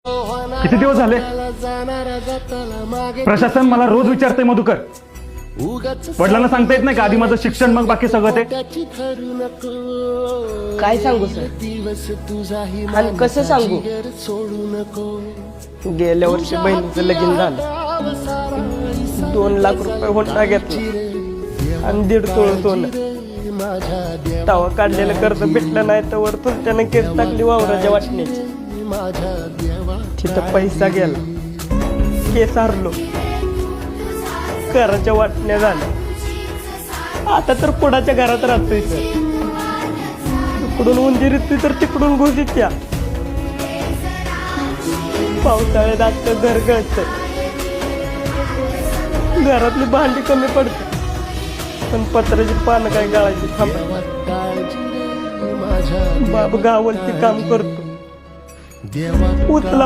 किती दिवस झाले प्रशासन मला रोज विचारते मधुकर, वडिलांना सांगता येत नाही का आधी माझं शिक्षण मग बाकी सगळं ते? काय सांगू सर आणि कसं सांगू? गेल्या वर्षी बहिणीचं लगीन झालं, 2 लाख रुपये होता घेतला आणि 1.5 तोळ सोनं. तवा काढलेलं कर्ज भेटलं नाही तर वरतून त्यानं केस टाकली वावराच्या वाटण्याची. तिथं पैसा गेला, केस हरलो, घराच्या वाटण्या झाल्या. आता तर पुढाच्या घरात राहतोय सर. इकडून उंदीर येतोय तर तिकडून घुस येत्या. पावसाळ्यात आता घर गळतंय, घरातली भांडी कमी पडते पण पत्राची पानं काय गाळायची थांबत. बाप गावलती काम करतो, उचला